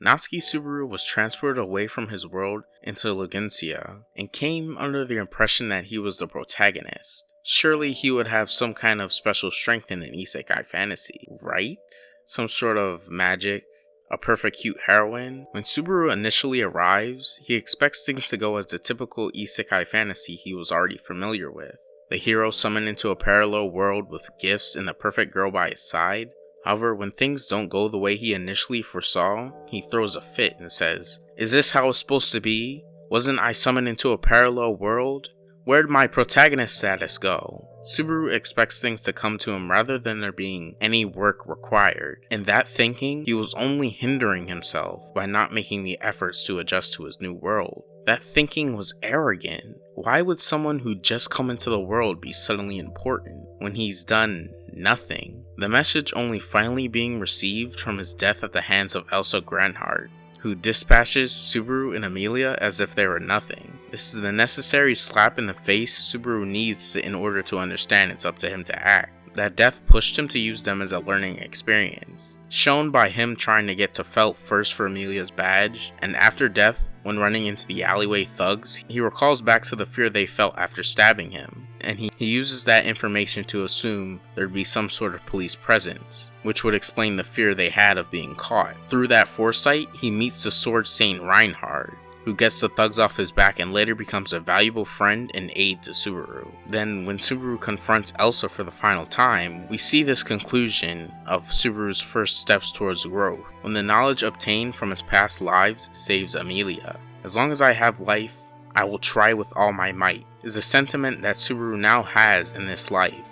Natsuki Subaru was transported away from his world into Lugencia and came under the impression that he was the protagonist. Surely he would have some kind of special strength in an isekai fantasy, right? Some sort of magic, a perfect cute heroine. When Subaru initially arrives, he expects things to go as the typical isekai fantasy he was already familiar with. The hero summoned into a parallel world with gifts and the perfect girl by his side. However, when things don't go the way he initially foresaw, he throws a fit and says, "Is this how it's supposed to be? Wasn't I summoned into a parallel world? Where'd my protagonist status go?" Subaru expects things to come to him rather than there being any work required. In that thinking, he was only hindering himself by not making the efforts to adjust to his new world. That thinking was arrogant. Why would someone who just come into the world be suddenly important when he's done nothing? The message only finally being received from his death at the hands of Elsa Granhart, who dispatches Subaru and Amelia as if they were nothing. This is the necessary slap in the face Subaru needs in order to understand it's up to him to act. That death pushed him to use them as a learning experience, shown by him trying to get to Felt first for Amelia's badge, and after death, when running into the alleyway thugs, he recalls back to the fear they felt after stabbing him, and he uses that information to assume there'd be some sort of police presence, which would explain the fear they had of being caught. Through that foresight, he meets the Sword Saint Reinhard, who gets the thugs off his back and later becomes a valuable friend and aid to Subaru. Then, when Subaru confronts Elsa for the final time, we see this conclusion of Subaru's first steps towards growth, when the knowledge obtained from his past lives saves Amelia. "As long as I have life, I will try with all my might," is a sentiment that Subaru now has in this life,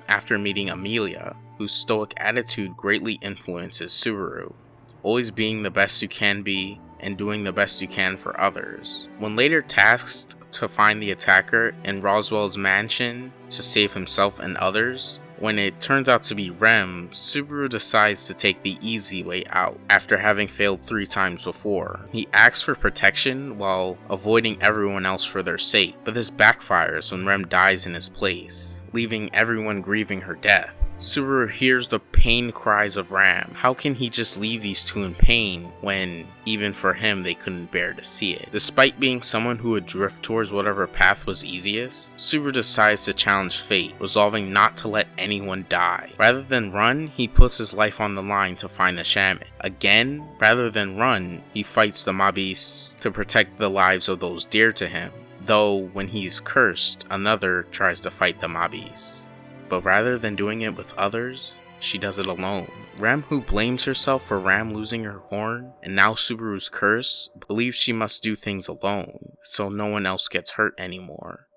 after meeting Amelia, whose stoic attitude greatly influences Subaru, always being the best you can be, and doing the best you can for others. When later tasked to find the attacker in Roswell's mansion to save himself and others, when it turns out to be Rem, Subaru decides to take the easy way out after having failed 3 times before. He asks for protection while avoiding everyone else for their sake, but this backfires when Rem dies in his place, leaving everyone grieving her death. Subaru hears the pain cries of Ram. How can he just leave these two in pain when, even for him, they couldn't bear to see it? Despite being someone who would drift towards whatever path was easiest, Subaru decides to challenge fate, resolving not to let anyone die. Rather than run, he puts his life on the line to find the shaman. Again, rather than run, he fights the mobbies to protect the lives of those dear to him. Though, when he's cursed, another tries to fight the mobbies. But rather than doing it with others, she does it alone. Rem, who blames herself for Ram losing her horn, and now Subaru's curse, believes she must do things alone, so no one else gets hurt anymore.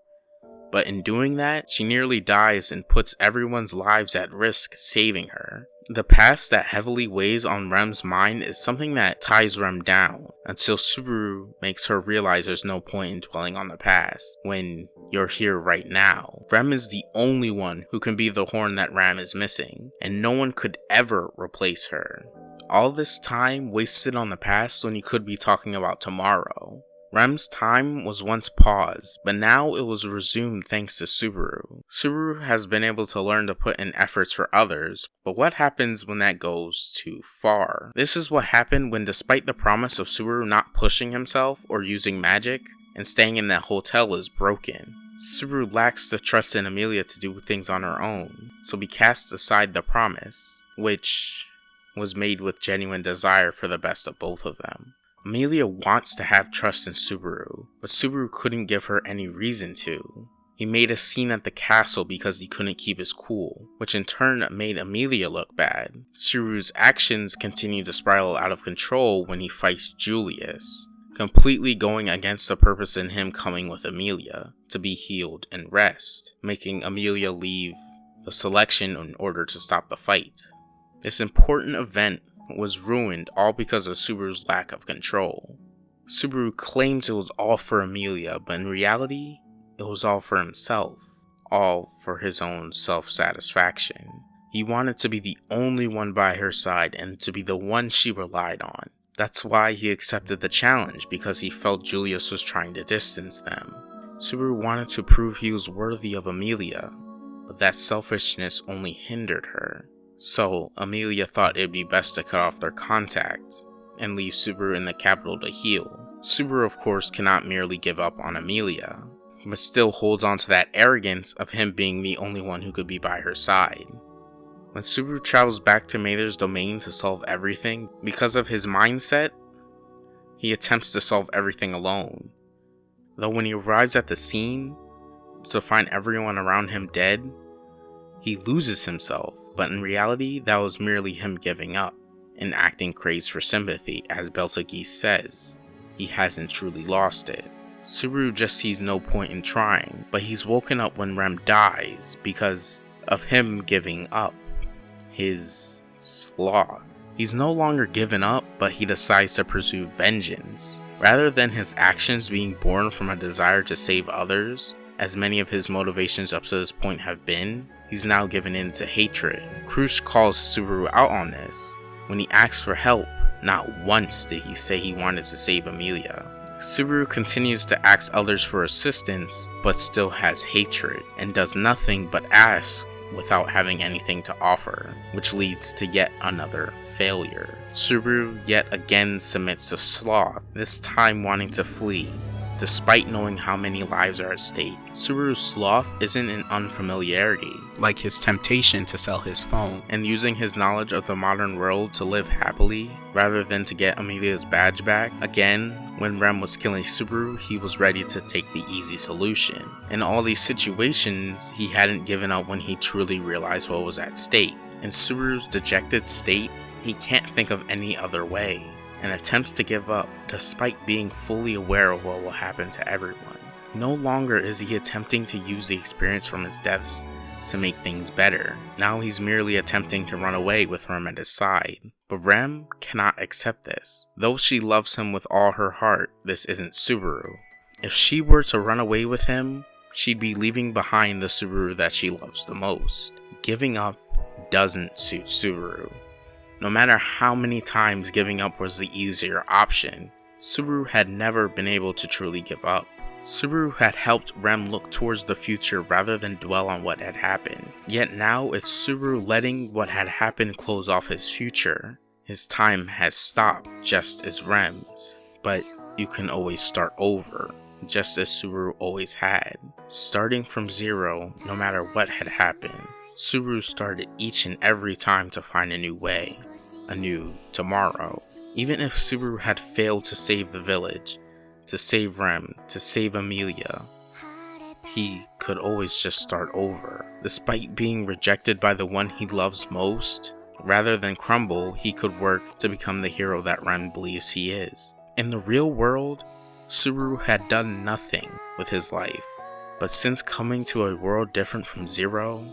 But in doing that, she nearly dies and puts everyone's lives at risk saving her. The past that heavily weighs on Rem's mind is something that ties Rem down, until Subaru makes her realize there's no point in dwelling on the past, when you're here right now. Rem is the only one who can be the horn that Ram is missing, and no one could ever replace her. All this time wasted on the past when he could be talking about tomorrow. Rem's time was once paused, but now it was resumed thanks to Subaru. Subaru has been able to learn to put in efforts for others, but what happens when that goes too far? This is what happened when, despite the promise of Subaru not pushing himself or using magic, and staying in that hotel is broken. Subaru lacks the trust in Amelia to do things on her own, so he casts aside the promise, which was made with genuine desire for the best of both of them. Amelia wants to have trust in Subaru, but Subaru couldn't give her any reason to. He made a scene at the castle because he couldn't keep his cool, which in turn made Amelia look bad. Subaru's actions continue to spiral out of control when he fights Julius, completely going against the purpose in him coming with Amelia, to be healed and rest, making Amelia leave the selection in order to stop the fight. This important event was ruined all because of Subaru's lack of control. Subaru claims it was all for Amelia, but in reality, it was all for himself, all for his own self-satisfaction. He wanted to be the only one by her side and to be the one she relied on. That's why he accepted the challenge, because he felt Julius was trying to distance them. Subaru wanted to prove he was worthy of Amelia, but that selfishness only hindered her. So, Amelia thought it'd be best to cut off their contact, and leave Subaru in the capital to heal. Subaru of course cannot merely give up on Amelia, but still holds on to that arrogance of him being the only one who could be by her side. When Subaru travels back to Mather's domain to solve everything, because of his mindset, he attempts to solve everything alone. Though when he arrives at the scene to find everyone around him dead, he loses himself, but in reality that was merely him giving up and acting crazed for sympathy. As Beltagis says, he hasn't truly lost it. Subaru just sees no point in trying, but he's woken up when Rem dies because of him giving up. His sloth. He's no longer given up, but he decides to pursue vengeance. Rather than his actions being born from a desire to save others, as many of his motivations up to this point have been, he's now given in to hatred. Krush calls Subaru out on this. When he asks for help, not once did he say he wanted to save Amelia. Subaru continues to ask others for assistance, but still has hatred, and does nothing but ask without having anything to offer, which leads to yet another failure. Subaru yet again submits to sloth, this time wanting to flee, despite knowing how many lives are at stake. Subaru's sloth isn't an unfamiliarity, like his temptation to sell his phone, and using his knowledge of the modern world to live happily, rather than to get Amelia's badge back. Again, when Rem was killing Subaru, he was ready to take the easy solution. In all these situations, he hadn't given up when he truly realized what was at stake. In Subaru's dejected state, he can't think of any other way, and attempts to give up despite being fully aware of what will happen to everyone. No longer is he attempting to use the experience from his deaths to make things better. Now he's merely attempting to run away with Rem at his side. But Rem cannot accept this. Though she loves him with all her heart, this isn't Subaru. If she were to run away with him, she'd be leaving behind the Subaru that she loves the most. Giving up doesn't suit Subaru. No matter how many times giving up was the easier option, Subaru had never been able to truly give up. Subaru had helped Rem look towards the future rather than dwell on what had happened. Yet now it's Subaru letting what had happened close off his future. His time has stopped, just as Rem's. But you can always start over, just as Subaru always had. Starting from zero, no matter what had happened, Subaru started each and every time to find a new way, a new tomorrow. Even if Subaru had failed to save the village, to save Rem, to save Amelia, he could always just start over. Despite being rejected by the one he loves most, rather than crumble, he could work to become the hero that Rem believes he is. In the real world, Subaru had done nothing with his life, but since coming to a world different from zero,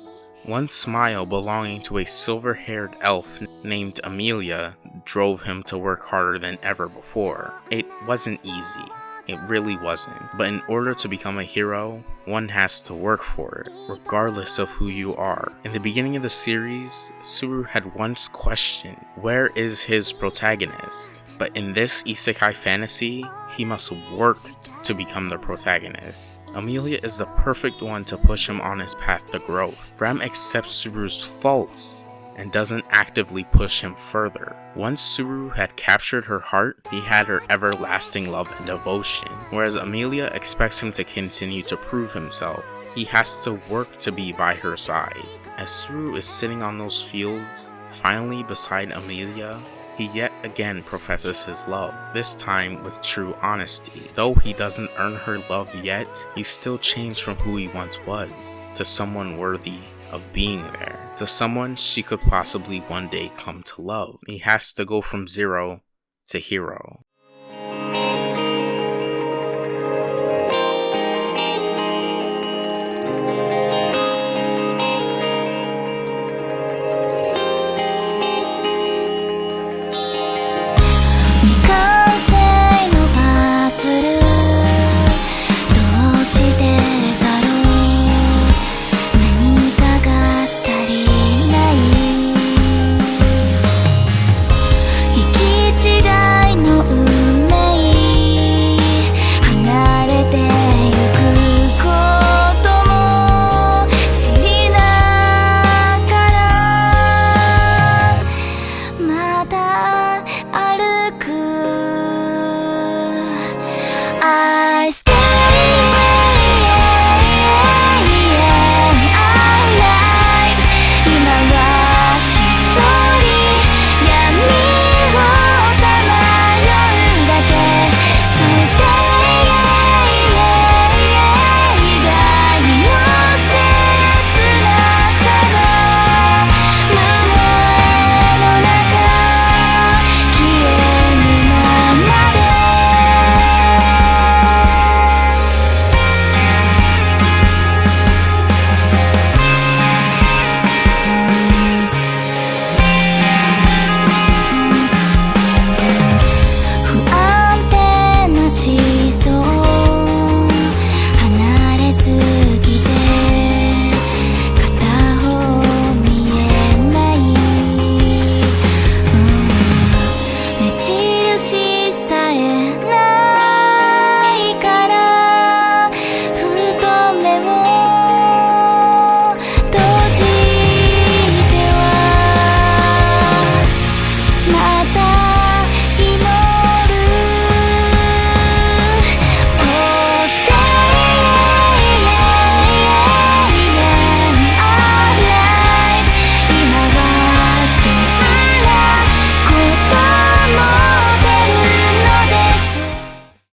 one smile belonging to a silver-haired elf named Amelia drove him to work harder than ever before. It wasn't easy. It really wasn't. But in order to become a hero, one has to work for it, regardless of who you are. In the beginning of the series, Subaru had once questioned, where is his protagonist? But in this isekai fantasy, he must work to become the protagonist. Amelia is the perfect one to push him on his path to growth. Rem accepts Subaru's faults and doesn't actively push him further. Once Subaru had captured her heart, he had her everlasting love and devotion, whereas Amelia expects him to continue to prove himself. He has to work to be by her side. As Subaru is sitting on those fields, finally beside Amelia, he yet again professes his love, this time with true honesty. Though he doesn't earn her love yet, he's still changed from who he once was, to someone worthy of being there, to someone she could possibly one day come to love. He has to go from zero to hero.